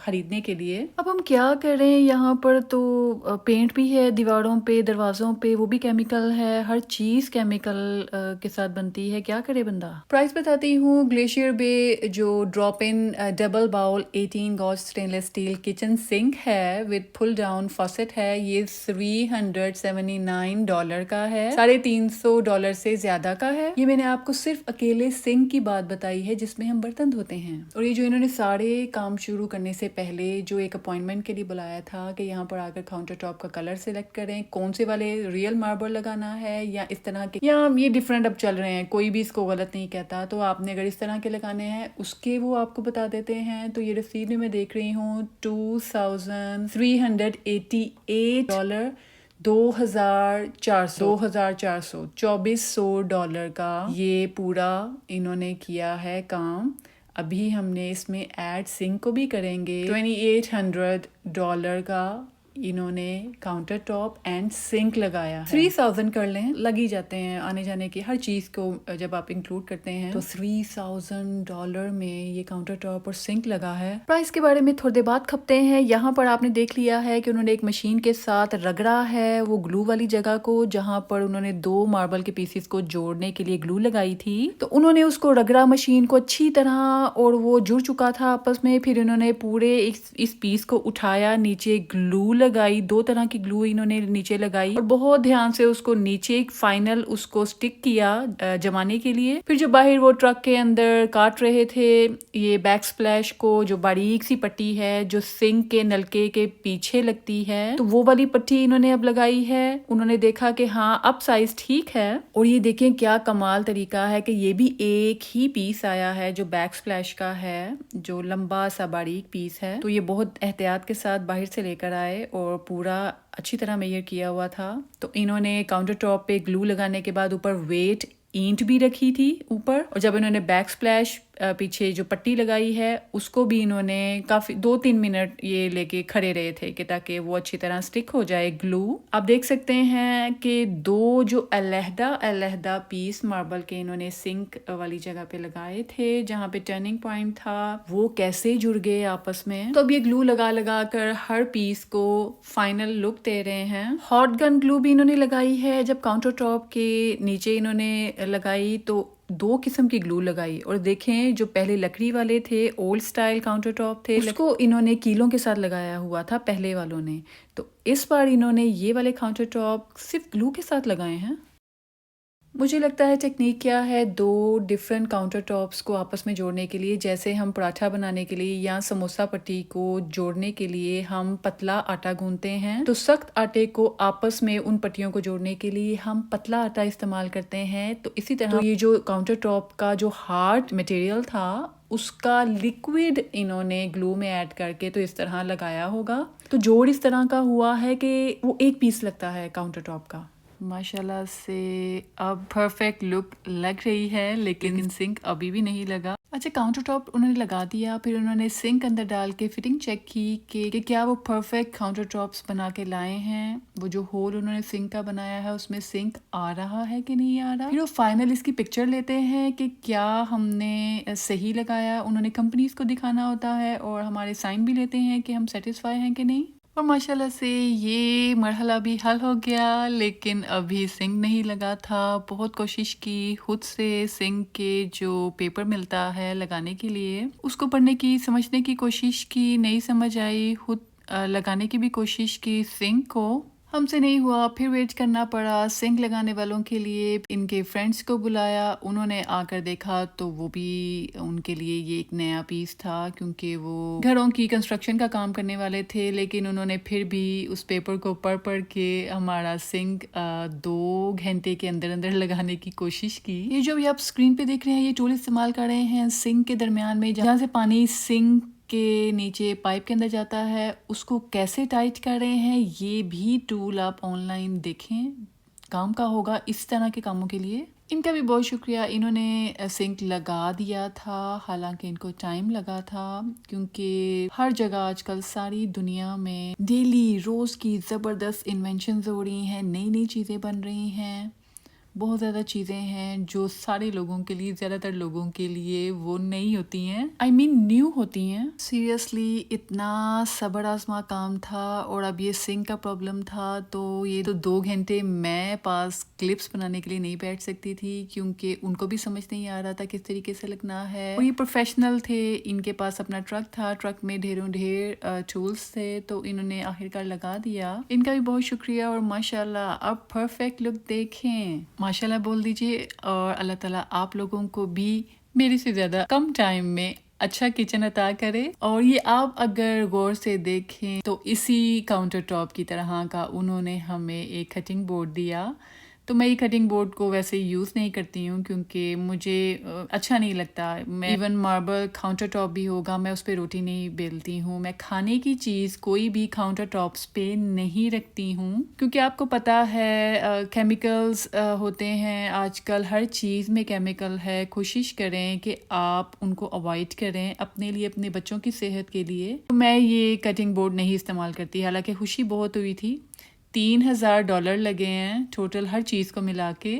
Speaker 1: खरीदने के लिए। अब हम क्या करें, यहाँ पर तो पेंट भी है दीवारों पे, दरवाज़ों पे, वो भी केमिकल है, हर चीज़ केमिकल के साथ बनती है, क्या करे बंदा। प्राइस बताती हूँ। ग्लेशियर बे जो drop in double bowl 18 gauge stainless steel kitchen sink है विद पुल डाउन फॉसेट है, ये $379 का है, $350 से ज्यादा का है। ये मैंने आपको सिर्फ अकेले सिंक की बात बताई है जिसमें हम बर्तन धोते हैं। और ये जो इन्होंने सारे काम शुरू करने से पहले जो एक अपॉइंटमेंट के लिए बुलाया था कि यहाँ पर आकर काउंटर टॉप का कलर सिलेक्ट करें, कौन से वाले रियल मार्बल लगाना है या इस तरह के, या ये डिफरेंट अब चल रहे हैं, कोई भी इसको गलत नहीं कहता। तो आपने अगर इस तरह के लगाने हैं उसके वो आपको बता देते हैं। तो ये रसीद में मैं देख रही हूँ $2,388 $2,400 का ये पूरा इन्होंने किया है काम। अभी हमने इसमें ऐड सिंक को भी करेंगे। $2,800 का इन्होंने काउंटर टॉप एंड सिंक लगाया है। 3000 कर लें, लग ही जाते हैं आने जाने की, हर चीज को जब आप इंक्लूड करते हैं तो $3000 में ये काउंटर टॉप और सिंक लगा है। प्राइस के बारे में थोड़ी देर बाद खपते हैं। यहाँ पर आपने देख लिया है कि उन्होंने एक मशीन के साथ रगड़ा है वो ग्लू वाली जगह को, जहाँ पर उन्होंने दो मार्बल के पीसेस को जोड़ने के लिए ग्लू लगाई थी। तो उन्होंने उसको रगड़ा मशीन को अच्छी तरह और वो जुड़ चुका था आपस में। फिर उन्होंने पूरे इस पीस को उठाया, नीचे ग्लू लगाई, 2 तरह की ग्लू इन्होंने नीचे लगाई और बहुत ध्यान से उसको नीचे फाइनल उसको स्टिक किया जमाने के लिए। फिर जो बाहर वो ट्रक के अंदर काट रहे थे ये बैक स्प्लैश को, जो बारीक सी पट्टी है जो सिंक के नलके के पीछे लगती है, तो वो वाली पट्टी इन्होंने अब लगाई है। उन्होंने देखा कि हाँ अब साइज ठीक है। और ये देखें क्या कमाल तरीका है कि ये भी एक ही पीस आया है जो बैक स्प्लैश का है, जो लंबा सा बारीक पीस है। तो ये बहुत एहतियात के साथ बाहर से लेकर आए और पूरा अच्छी तरह मेजर किया हुआ था। तो इन्होंने काउंटर टॉप पे ग्लू लगाने के बाद ऊपर वेट ईंट भी रखी थी ऊपर, और जब इन्होंने बैक स्प्लैश पीछे जो पट्टी लगाई है उसको भी इन्होंने काफी 2-3 मिनट ये लेके खड़े रहे थे कि ताकि वो अच्छी तरह स्टिक हो जाए ग्लू। आप देख सकते हैं कि 2 जो अलहदा पीस मार्बल के इन्होंने सिंक वाली जगह पे लगाए थे जहाँ पे टर्निंग पॉइंट था, वो कैसे जुड़ गए आपस में। तो अब ये ग्लू लगा कर हर पीस को फाइनल लुक दे रहे हैं। हॉट गन ग्लू भी इन्होंने लगाई है। जब काउंटर टॉप के नीचे इन्होंने लगाई तो 2 किस्म की ग्लू लगाई, और देखें जो पहले लकड़ी वाले थे ओल्ड स्टाइल काउंटर टॉप थे उसको इन्होंने कीलों के साथ लगाया हुआ था पहले वालों ने। तो इस बार इन्होंने ये वाले काउंटर टॉप सिर्फ ग्लू के साथ लगाए हैं। मुझे लगता है टेक्निक क्या है, 2 डिफरेंट काउंटर टॉप्स को आपस में जोड़ने के लिए, जैसे हम पराठा बनाने के लिए या समोसा पट्टी को जोड़ने के लिए हम पतला आटा गूंथते हैं, तो सख्त आटे को आपस में उन पट्टियों को जोड़ने के लिए हम पतला आटा इस्तेमाल करते हैं। तो इसी तरह तो ये जो काउंटर टॉप का जो हार्ड मटेरियल था उसका लिक्विड इन्होंने ग्लू में ऐड करके तो इस तरह लगाया होगा। तो जोड़ इस तरह का हुआ है कि वो एक पीस लगता है काउंटर टॉप का। माशाल्लाह से अब परफेक्ट लुक लग रही है, लेकिन सिंक अभी भी नहीं लगा। अच्छा, काउंटर टॉप उन्होंने लगा दिया, फिर उन्होंने सिंक अंदर डाल के फिटिंग चेक की कि क्या वो परफेक्ट काउंटर टॉप्स बना के लाए हैं। वो जो होल उन्होंने सिंक का बनाया है उसमें सिंक आ रहा है कि नहीं आ रहा। फिर वो फाइनल इसकी पिक्चर लेते हैं कि क्या हमने सही लगाया। उन्होंने कंपनीज को दिखाना होता है और हमारे साइन भी लेते हैं कि हम सेटिस्फाई हैं कि नहीं। और माशाल्लाह से ये मरहला भी हल हो गया, लेकिन अभी सिंक नहीं लगा था। बहुत कोशिश की खुद से सिंक के जो पेपर मिलता है लगाने के लिए उसको पढ़ने की, समझने की कोशिश की, नहीं समझ आई। खुद लगाने की भी कोशिश की सिंक को, हमसे नहीं हुआ। फिर वेट करना पड़ा सिंक लगाने वालों के लिए। इनके फ्रेंड्स को बुलाया, उन्होंने आकर देखा तो वो भी उनके लिए ये एक नया पीस था, क्योंकि वो घरों की कंस्ट्रक्शन का काम करने वाले थे। लेकिन उन्होंने फिर भी उस पेपर को पढ़ के हमारा सिंक 2 घंटे के अंदर अंदर लगाने की कोशिश की। ये जो भी आप स्क्रीन पे देख रहे हैं ये टूल इस्तेमाल कर रहे हैं सिंक के दरमियान में, जहाँ से पानी सिंक के नीचे पाइप के अंदर जाता है, उसको कैसे टाइट कर रहे हैं ये भी टूल आप ऑनलाइन देखें, काम का होगा इस तरह के कामों के लिए। इनका भी बहुत शुक्रिया, इन्होंने सिंक लगा दिया था। हालांकि इनको टाइम लगा था, क्योंकि हर जगह आजकल सारी दुनिया में डेली रोज़ की ज़बरदस्त इन्वेंशंस हो रही हैं, नई नई चीज़ें बन रही हैं। बहुत ज़्यादा चीज़ें हैं जो सारे लोगों के लिए, ज़्यादातर लोगों के लिए वो नहीं होती हैं, आई मीन न्यू होती हैं। सीरियसली इतना सब्र आजमा काम था। और अब ये सिंक का प्रॉब्लम था, तो ये तो 2 घंटे मैं पास क्लिप्स बनाने के लिए नहीं बैठ सकती थी, क्योंकि उनको भी समझ नहीं आ रहा था किस तरीके से लगना है। और ये प्रोफेशनल थे, इनके पास अपना ट्रक था, ट्रक में ढेर टूल्स थे, तो इन्होंने आखिरकार लगा दिया। इनका भी बहुत शुक्रिया। और माशाल्लाह अब परफेक्ट लुक देखें, माशाल्लाह बोल दीजिए। और अल्लाह ताला आप लोगों को भी मेरे से ज़्यादा कम टाइम में अच्छा किचन अता करे। और ये आप अगर गौर से देखें तो इसी काउंटर टॉप की तरह का उन्होंने हमें एक कटिंग बोर्ड दिया। तो मैं ये कटिंग बोर्ड को वैसे यूज़ नहीं करती हूँ, क्योंकि मुझे अच्छा नहीं लगता। मैं इवन मार्बल काउंटर टॉप भी होगा, मैं उस पर रोटी नहीं बेलती हूँ। मैं खाने की चीज़ कोई भी काउंटर टॉप्स पे नहीं रखती हूँ, क्योंकि आपको पता है केमिकल्स होते हैं आजकल, हर चीज़ में केमिकल है। कोशिश करें कि आप उनको अवॉइड करें अपने लिए, अपने बच्चों की सेहत के लिए। तो मैं ये कटिंग बोर्ड नहीं इस्तेमाल करती। हालांकि खुशी बहुत हुई थी, $3000 लगे हैं टोटल हर चीज़ को मिला के।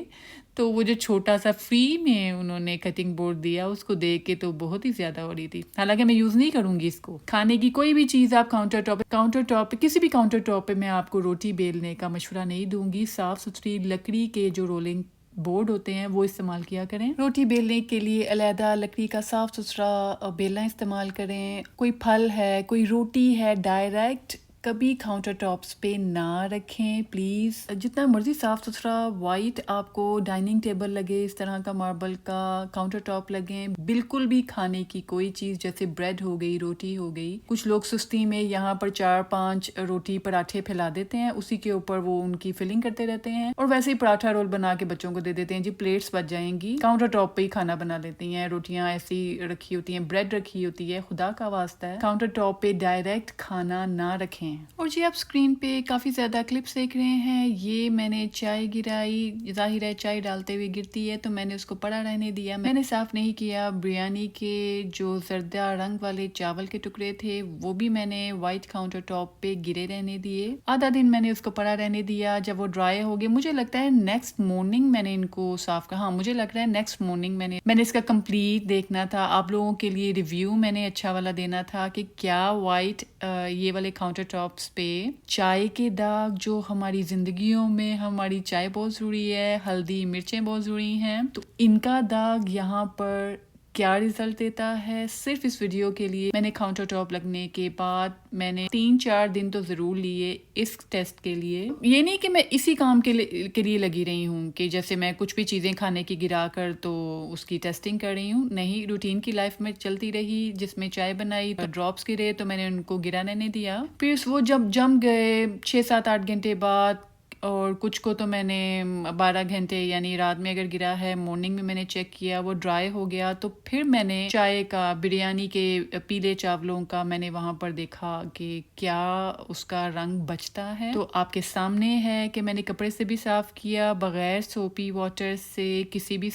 Speaker 1: तो वो जो छोटा सा फ्री में उन्होंने कटिंग बोर्ड दिया उसको देख के तो बहुत ही ज़्यादा हो रही थी। हालांकि मैं यूज़ नहीं करूँगी इसको। खाने की कोई भी चीज़ आप काउंटर टॉप पे किसी भी काउंटर टॉप पे मैं आपको रोटी बेलने का मशवरा नहीं दूंगी। साफ़ सुथरी लकड़ी के जो रोलिंग बोर्ड होते हैं वो इस्तेमाल किया करें। रोटी बेलने के लिए अलहदा लकड़ी का साफ़ सुथरा बेलना इस्तेमाल करें। कोई फल है, कोई रोटी है, डायरेक्ट कभी काउंटर टॉप्स पे ना रखें प्लीज़। जितना मर्ज़ी साफ़ सुथरा वाइट आपको डाइनिंग टेबल लगे, इस तरह का मार्बल का काउंटर टॉप लगे, बिल्कुल भी खाने की कोई चीज़ जैसे ब्रेड हो गई, रोटी हो गई, कुछ लोग सुस्ती में यहाँ पर 4-5 रोटी पराठे फैला देते हैं, उसी के ऊपर वो उनकी फिलिंग करते रहते हैं और वैसे ही पराठा रोल बना के बच्चों को दे देते हैं। जी प्लेट्स बच जाएंगी, काउंटर टॉप पे ही खाना बना लेती हैं, रोटियां ऐसी रखी होती हैं, ब्रेड रखी होती है, खुदा का वास्ता है काउंटर टॉप पे डायरेक्ट खाना ना रखें। और जी आप स्क्रीन पे काफ़ी ज़्यादा क्लिप्स देख रहे हैं, ये मैंने चाय गिराई, जाहिर है चाय डालते हुए गिरती है तो मैंने उसको पड़ा रहने दिया, मैंने साफ़ नहीं किया। बिरयानी के जो जर्दा रंग वाले चावल के टुकड़े थे वो भी मैंने वाइट काउंटर टॉप पे गिरे रहने दिए, आधा दिन मैंने उसको पड़ा रहने दिया। जब वो ड्राई हो गए, मुझे लगता है नेक्स्ट मॉर्निंग मैंने इनको साफ करा, हाँ मुझे लग रहा है नेक्स्ट मॉर्निंग मैंने इसका कंप्लीट देखना था, आप लोगों के लिए रिव्यू मैंने अच्छा वाला देना था कि क्या वाइट ये वाले काउंटर टॉप्स पे चाय के दाग, जो हमारी जिंदगियों में हमारी चाय बहुत जरूरी है, हल्दी मिर्चें बहुत जरूरी हैं, तो इनका दाग यहाँ पर क्या रिजल्ट देता है। सिर्फ इस वीडियो के लिए मैंने काउंटर टॉप लगने के बाद मैंने 3-4 दिन तो जरूर लिए इस टेस्ट के लिए। ये नहीं कि मैं इसी काम के लिए लगी रही हूँ कि जैसे मैं कुछ भी चीजें खाने की गिरा कर तो उसकी टेस्टिंग कर रही हूँ, नहीं, रूटीन की लाइफ में चलती रही। जिसमें चाय बनाई तो ड्रॉप्स गिरे तो मैंने उनको गिराने नहीं दिया। फिर वो जब जम गए 6-7-8 घंटे बाद, और कुछ को तो मैंने 12 घंटे यानी रात में अगर गिरा है, मॉर्निंग में मैंने चेक किया वो ड्राई हो गया, तो फिर मैंने चाय का, बिरयानी के पीले चावलों का मैंने वहां पर देखा कि क्या उसका रंग बचता है। तो आपके सामने है कि मैंने कपड़े से भी साफ किया, बगैर सोपी वाटर से, किसी भी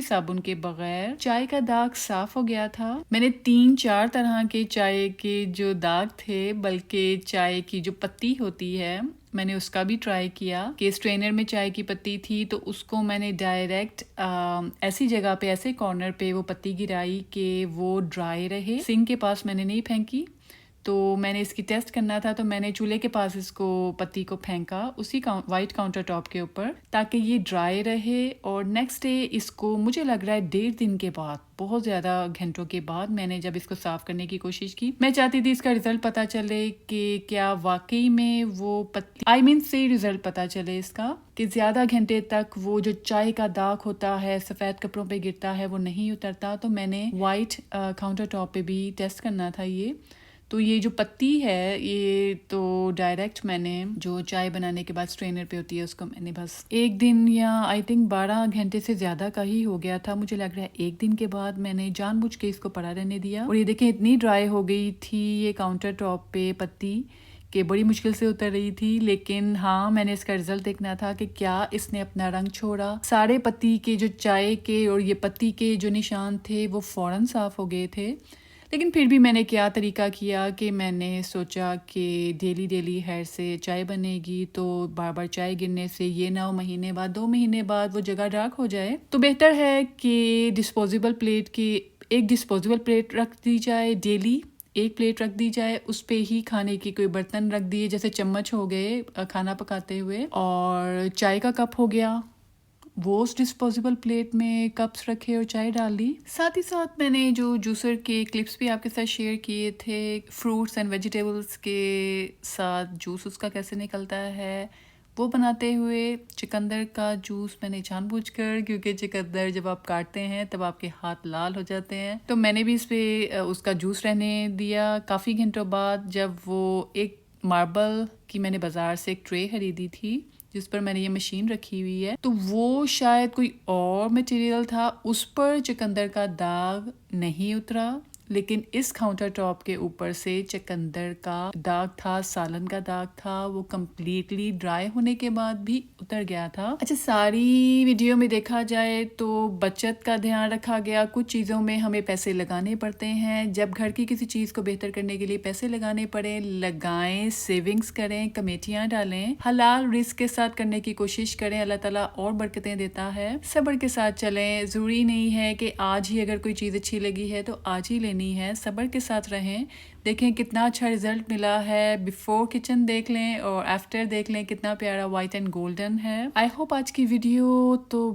Speaker 1: साबुन के बगैर चाय का दाग साफ हो गया था। मैंने 3-4 तरह के चाय के जो दाग थे, बल्कि चाय की जो पत्ती होती है मैंने उसका भी ट्राई किया कि स्ट्रेनर में चाय की पत्ती थी तो उसको मैंने डायरेक्ट ऐसी जगह पे, ऐसे कॉर्नर पे वो पत्ती गिराई कि वो ड्राई रहे। सिंक के पास मैंने नहीं फेंकी, तो मैंने इसकी टेस्ट करना था तो मैंने चूल्हे के पास इसको पत्ती को फेंका उसी वाइट काउंटर टॉप के ऊपर, ताकि ये ड्राई रहे। और नेक्स्ट डे इसको, मुझे लग रहा है 1.5 दिन के बाद, बहुत ज़्यादा घंटों के बाद मैंने जब इसको साफ करने की कोशिश की, मैं चाहती थी इसका रिजल्ट पता चले कि क्या वाकई में वो पत्ती से रिजल्ट पता चले इसका, कि ज़्यादा घंटे तक वो जो चाय का दाग होता है सफ़ेद कपड़ों पे गिरता है वो नहीं उतरता। तो मैंने वाइट काउंटर टॉप पे भी टेस्ट करना था ये। तो ये जो पत्ती है ये तो डायरेक्ट मैंने जो चाय बनाने के बाद स्ट्रेनर पे होती है उसको मैंने बस 1 दिन या आई थिंक 12 घंटे से ज़्यादा का ही हो गया था, मुझे लग रहा है 1 दिन के बाद मैंने जानबूझ के इसको पड़ा रहने दिया। और ये देखें इतनी ड्राई हो गई थी ये काउंटर टॉप पे पत्ती कि बड़ी मुश्किल से उतर रही थी। लेकिन हाँ, मैंने इसका रिजल्ट देखना था कि क्या इसने अपना रंग छोड़ा। सारे पत्ती के जो चाय के और ये पत्ती के जो निशान थे वो फ़ौरन साफ़ हो गए थे। लेकिन फिर भी मैंने क्या तरीका किया कि मैंने सोचा कि डेली हेयर से चाय बनेगी तो बार बार चाय गिरने से ये ना हो महीने बाद 2 महीने बाद वो जगह डार्क हो जाए, तो बेहतर है कि डिस्पोजेबल प्लेट रख दी जाए, डेली 1 प्लेट रख दी जाए, उस पे ही खाने की कोई बर्तन रख दिए, जैसे चम्मच हो गए खाना पकाते हुए, और चाय का कप हो गया वो उस डिस्पोजेबल प्लेट में कप्स रखे और चाय डाल ली। साथ ही साथ मैंने जो जूसर के क्लिप्स भी आपके साथ शेयर किए थे, फ्रूट्स एंड वेजिटेबल्स के साथ जूस उसका कैसे निकलता है वो बनाते हुए, चुकंदर का जूस मैंने जानबूझकर, क्योंकि चुकंदर जब आप काटते हैं तब आपके हाथ लाल हो जाते हैं, तो मैंने भी इस पे उसका जूस रहने दिया। काफ़ी घंटों बाद जब वो एक मार्बल की मैंने बाज़ार से एक ट्रे खरीदी थी जिस पर मैंने ये मशीन रखी हुई है, तो वो शायद कोई और मटेरियल था, उस पर चुकंदर का दाग नहीं उतरा, लेकिन इस काउंटर टॉप के ऊपर से चुकंदर का दाग था, सालन का दाग था, वो कम्प्लीटली ड्राई होने के बाद भी उतर गया था। अच्छा, सारी वीडियो में देखा जाए तो बचत का ध्यान रखा गया। कुछ चीज़ों में हमें पैसे लगाने पड़ते हैं, जब घर की किसी चीज़ को बेहतर करने के लिए पैसे लगाने पड़े, लगाएं, सेविंग्स करें, कमेटियाँ डालें, हलाल रिस्क के साथ करने की कोशिश करें, अल्लाह ताला और बरकतें देता है। सब्र के साथ चलें, ज़रूरी नहीं है कि आज ही अगर कोई चीज़ अच्छी लगी है तो आज ही लेनी بنی ہے. صبر کے ساتھ رہیں, دیکھیں کتنا اچھا رزلٹ ملا ہے. بیفور کچن دیکھ لیں اور آفٹر دیکھ لیں, کتنا پیارا وائٹ اینڈ گولڈن ہے. آئی ہوپ آج کی ویڈیو تو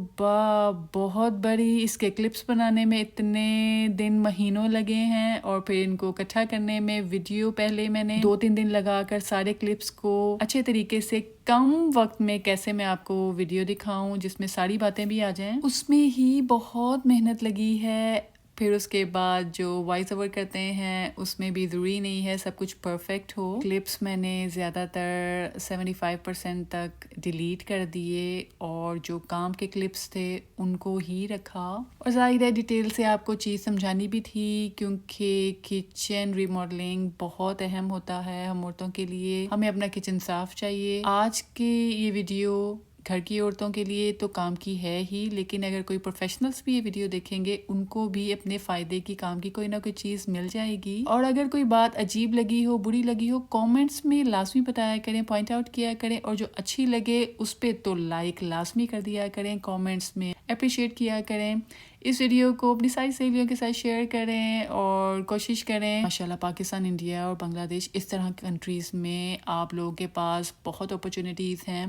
Speaker 1: بہت بڑی, اس کے کلپس بنانے میں اتنے دن مہینوں لگے ہیں اور پھر ان کو اکٹھا کرنے میں ویڈیو پہلے میں نے 2-3 دن لگا کر سارے کلپس کو اچھے طریقے سے کم وقت میں کیسے میں آپ کو ویڈیو دکھاؤں جس میں ساری باتیں بھی آ جائیں, اس میں ہی بہت محنت لگی ہے. پھر اس کے بعد جو وائس اوور کرتے ہیں اس میں بھی ضروری نہیں ہے سب کچھ پرفیکٹ ہو. کلپس میں نے زیادہ تر 75% تک ڈیلیٹ کر دیے اور جو کام کے کلپس تھے ان کو ہی رکھا. اور ظاہر ہے ڈیٹیل سے آپ کو چیز سمجھانی بھی تھی کیونکہ کچن ریماڈلنگ بہت اہم ہوتا ہے ہم عورتوں کے لیے. ہمیں اپنا کچن صاف چاہیے. آج کی یہ ویڈیو گھر کی عورتوں کے لیے تو کام کی ہے ہی, لیکن اگر کوئی پروفیشنلز بھی یہ ویڈیو دیکھیں گے ان کو بھی اپنے فائدے کی کام کی کوئی نہ کوئی چیز مل جائے گی. اور اگر کوئی بات عجیب لگی ہو, بری لگی ہو, کامنٹس میں لازمی بتایا کریں, پوائنٹ آؤٹ کیا کریں, اور جو اچھی لگے اس پہ تو لائک لازمی کر دیا کریں, کامنٹس میں اپریشیٹ کیا کریں. اس ویڈیو کو اپنی ساری سہیلیوں کے ساتھ شیئر کریں اور کوشش کریں. ماشاءاللہ پاکستان, انڈیا اور بنگلہ دیش اس طرح کی کنٹریز میں آپ لوگوں کے پاس بہت اپرچونیٹیز ہیں.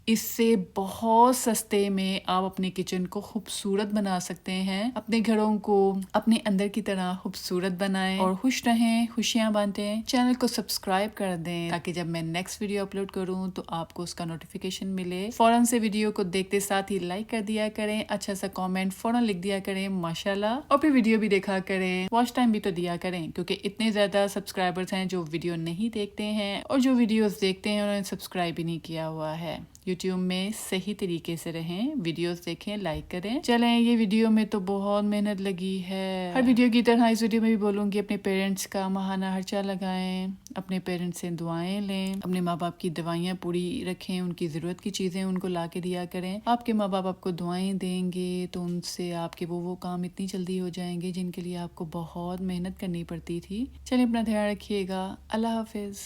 Speaker 1: اس سے بہت سستے میں آپ اپنے کچن کو خوبصورت بنا سکتے ہیں. اپنے گھروں کو اپنے اندر کی طرح خوبصورت بنائیں اور خوش رہیں, خوشیاں بانٹیں. چینل کو سبسکرائب کر دیں تاکہ جب میں نیکسٹ ویڈیو اپلوڈ کروں تو آپ کو اس کا نوٹیفیکیشن ملے. فوراً سے ویڈیو کو دیکھتے ساتھ ہی لائک کر دیا کریں, اچھا سا کامنٹ فوراً لکھ دیا کریں ماشاءاللہ, اور پھر ویڈیو بھی دیکھا کریں. واچ ٹائم بھی تو دیا کریں کیونکہ اتنے زیادہ سبسکرائبرز ہیں جو ویڈیو نہیں دیکھتے ہیں اور جو ویڈیوز دیکھتے ہیں انہوں نے سبسکرائب بھی نہیں کیا ہوا ہے. یوٹیوب میں صحیح طریقے سے رہیں, ویڈیوز دیکھیں, لائک کریں. چلیں یہ ویڈیو میں تو بہت محنت لگی ہے. ہر ویڈیو کی طرح اس ویڈیو میں بھی بولوں گی اپنے پیرنٹس کا ماہانہ خرچہ لگائیں, اپنے پیرنٹس سے دعائیں لیں, اپنے ماں باپ کی دوائیاں پوری رکھیں, ان کی ضرورت کی چیزیں ان کو لا کے دیا کریں. آپ کے ماں باپ آپ کو دعائیں دیں گے تو ان سے آپ کے وہ کام اتنی جلدی ہو جائیں گے جن کے لیے آپ کو بہت محنت کرنی پڑتی تھی. چلیں اپنا دھیان رکھیے گا. اللہ حافظ.